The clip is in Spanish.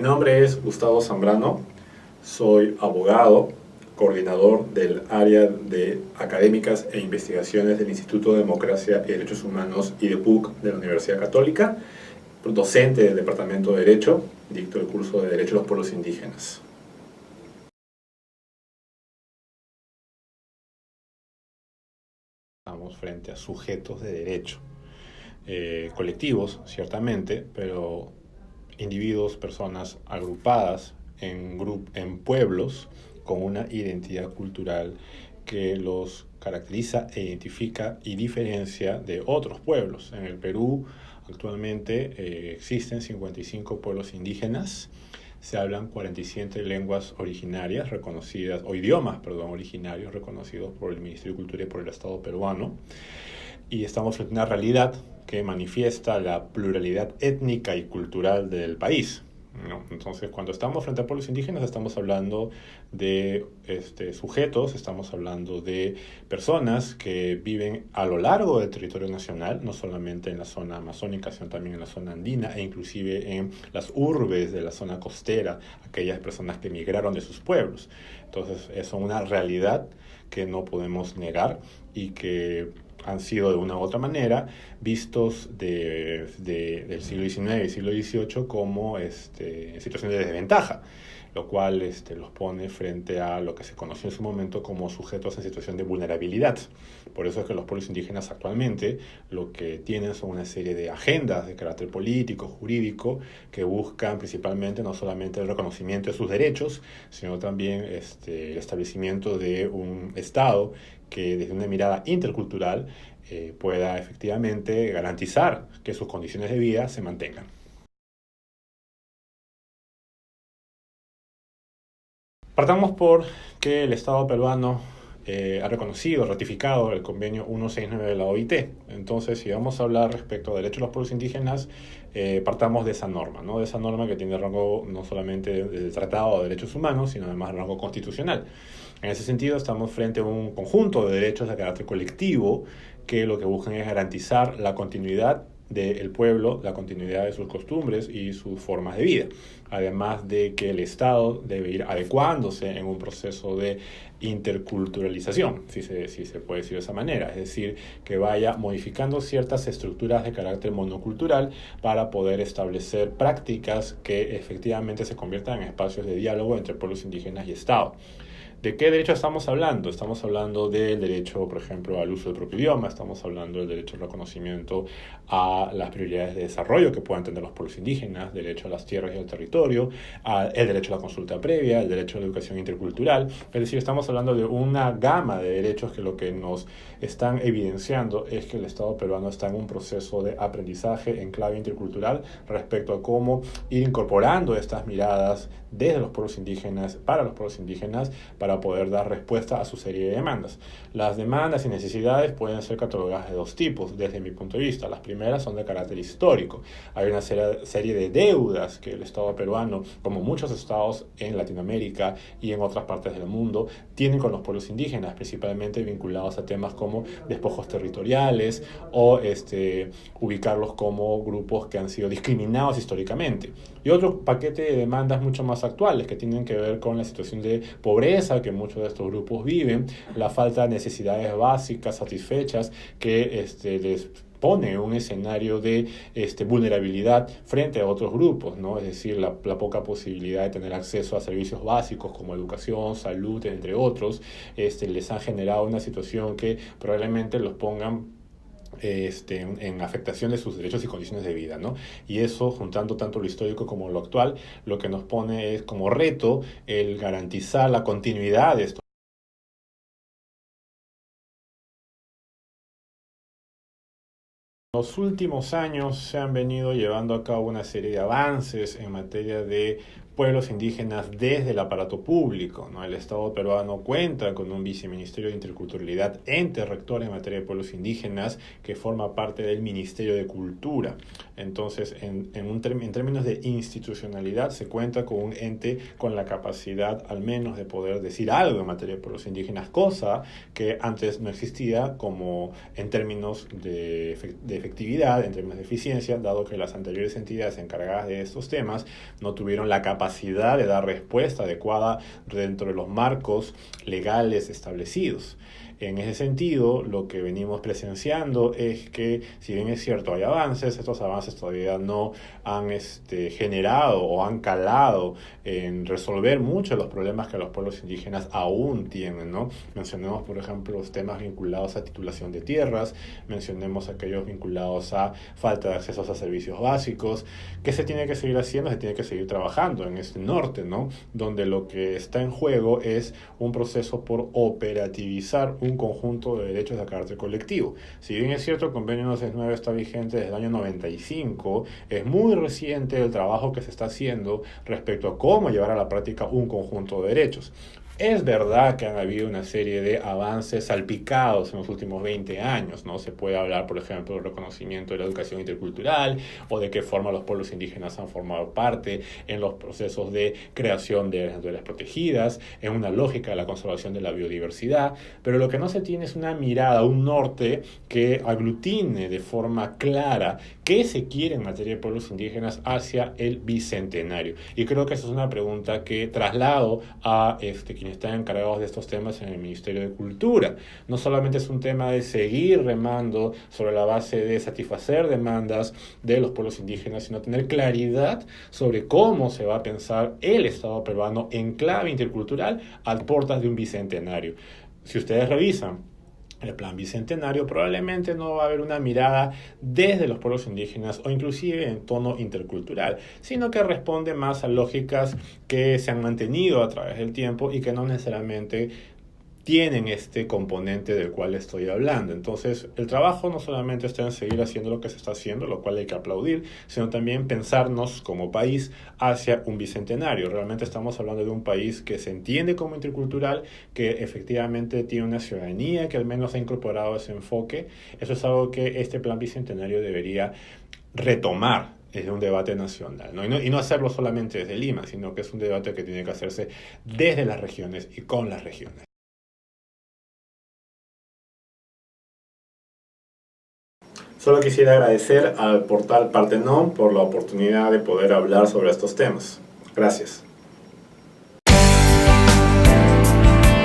nombre es Gustavo Zambrano, soy abogado, coordinador del área de académicas e investigaciones del Instituto de Democracia y Derechos Humanos IDEPUC de la Universidad Católica, docente del Departamento de Derecho, dicto el curso de Derecho a los Pueblos Indígenas. Estamos frente a sujetos de derecho, colectivos, ciertamente, pero individuos, personas agrupadas en pueblos con una identidad cultural que los caracteriza e identifica y diferencia de otros pueblos. En el Perú actualmente existen 55 pueblos indígenas, se hablan 47 lenguas originarias reconocidas, o idiomas, perdón, originarios reconocidos por el Ministerio de Cultura y por el Estado peruano, y estamos frente a una realidad que manifiesta la pluralidad étnica y cultural del país, ¿no? Entonces, cuando estamos frente a pueblos indígenas, estamos hablando de sujetos, estamos hablando de personas que viven a lo largo del territorio nacional, no solamente en la zona amazónica, sino también en la zona andina e inclusive en las urbes de la zona costera, aquellas personas que emigraron de sus pueblos. Entonces, es una realidad que no podemos negar y que han sido de una u otra manera vistos del siglo XIX y siglo XVIII como en situación de desventaja, lo cual los pone frente a lo que se conoció en su momento como sujetos en situación de vulnerabilidad. Por eso es que los pueblos indígenas actualmente lo que tienen son una serie de agendas de carácter político, jurídico, que buscan principalmente no solamente el reconocimiento de sus derechos, sino también el establecimiento de un Estado que desde una mirada intercultural pueda efectivamente garantizar que sus condiciones de vida se mantengan. Partamos por que el Estado peruano ha reconocido, ratificado el convenio 169 de la OIT. Entonces, si vamos a hablar respecto a derechos de los pueblos indígenas, partamos de esa norma, ¿no? De esa norma que tiene rango no solamente del Tratado de Derechos Humanos, sino además rango constitucional. En ese sentido, estamos frente a un conjunto de derechos de carácter colectivo que lo que buscan es garantizar la continuidad del pueblo, la continuidad de sus costumbres y sus formas de vida. Además de que el Estado debe ir adecuándose en un proceso de interculturalización, si se puede decir de esa manera, es decir, que vaya modificando ciertas estructuras de carácter monocultural para poder establecer prácticas que efectivamente se conviertan en espacios de diálogo entre pueblos indígenas y Estado. ¿De qué derecho estamos hablando? Estamos hablando del derecho, por ejemplo, al uso del propio idioma, estamos hablando del derecho al reconocimiento a las prioridades de desarrollo que puedan tener los pueblos indígenas, derecho a las tierras y al territorio, el derecho a la consulta previa, el derecho a la educación intercultural. Es decir, estamos hablando de una gama de derechos que lo que nos están evidenciando es que el Estado peruano está en un proceso de aprendizaje en clave intercultural respecto a cómo ir incorporando estas miradas desde los pueblos indígenas, para los pueblos indígenas, para poder dar respuesta a su serie de demandas. Las demandas y necesidades pueden ser catalogadas de dos tipos, desde mi punto de vista. Las primeras son de carácter histórico. Hay una serie de deudas que el Estado peruano, como muchos estados en Latinoamérica y en otras partes del mundo, tienen con los pueblos indígenas, principalmente vinculados a temas como despojos territoriales o ubicarlos como grupos que han sido discriminados históricamente. Y otro paquete de demandas mucho más actuales que tienen que ver con la situación de pobreza que muchos de estos grupos viven, la falta de necesidades básicas satisfechas que les pone un escenario de vulnerabilidad frente a otros grupos, ¿no? Es decir, la poca posibilidad de tener acceso a servicios básicos como educación, salud, entre otros, les han generado una situación que probablemente los pongan en afectación de sus derechos y condiciones de vida, ¿no? Y eso, juntando tanto lo histórico como lo actual, lo que nos pone es como reto el garantizar la continuidad de estos. En los últimos años se han venido llevando a cabo una serie de avances en materia de pueblos indígenas desde el aparato público, ¿no? El Estado peruano cuenta con un viceministerio de Interculturalidad, ente rector en materia de pueblos indígenas, que forma parte del Ministerio de Cultura. Entonces, en términos de institucionalidad, se cuenta con un ente con la capacidad al menos de poder decir algo en materia de pueblos indígenas, cosa que antes no existía como en términos de efectividad, en términos de eficiencia, dado que las anteriores entidades encargadas de estos temas no tuvieron la capacidad de dar respuesta adecuada dentro de los marcos legales establecidos. En ese sentido, lo que venimos presenciando es que, si bien es cierto, hay avances, estos avances todavía no han generado o han calado en resolver muchos de los problemas que los pueblos indígenas aún tienen, ¿no? Mencionemos, por ejemplo, los temas vinculados a titulación de tierras, mencionemos aquellos vinculados a falta de acceso a servicios básicos. ¿Qué se tiene que seguir haciendo? Se tiene que seguir trabajando en este norte, ¿no? Donde lo que está en juego es un proceso por operativizar un conjunto de derechos de carácter colectivo. Si bien es cierto, el convenio 169 está vigente desde el año 95, es muy reciente el trabajo que se está haciendo respecto a cómo llevar a la práctica un conjunto de derechos. Es verdad que han habido una serie de avances salpicados en los últimos 20 años, ¿no? Se puede hablar, por ejemplo, del reconocimiento de la educación intercultural o de qué forma los pueblos indígenas han formado parte en los procesos de creación de áreas naturales protegidas, en una lógica de la conservación de la biodiversidad, pero lo que no se tiene es una mirada, un norte que aglutine de forma clara qué se quiere en materia de pueblos indígenas hacia el bicentenario. Y creo que esa es una pregunta que traslado a quienes están encargados de estos temas en el Ministerio de Cultura. No solamente es un tema de seguir remando sobre la base de satisfacer demandas de los pueblos indígenas, sino tener claridad sobre cómo se va a pensar el Estado peruano en clave intercultural a puertas de un bicentenario. Si ustedes revisan el plan bicentenario, probablemente no va a haber una mirada desde los pueblos indígenas o inclusive en tono intercultural, sino que responde más a lógicas que se han mantenido a través del tiempo y que no necesariamente tienen este componente del cual estoy hablando. Entonces, el trabajo no solamente está en seguir haciendo lo que se está haciendo, lo cual hay que aplaudir, sino también pensarnos como país hacia un bicentenario. Realmente estamos hablando de un país que se entiende como intercultural, que efectivamente tiene una ciudadanía que al menos ha incorporado ese enfoque. Eso es algo que este plan bicentenario debería retomar desde un debate nacional, ¿no? Y no hacerlo solamente desde Lima, sino que es un debate que tiene que hacerse desde las regiones y con las regiones. Solo quisiera agradecer al portal Partenón por la oportunidad de poder hablar sobre estos temas. Gracias.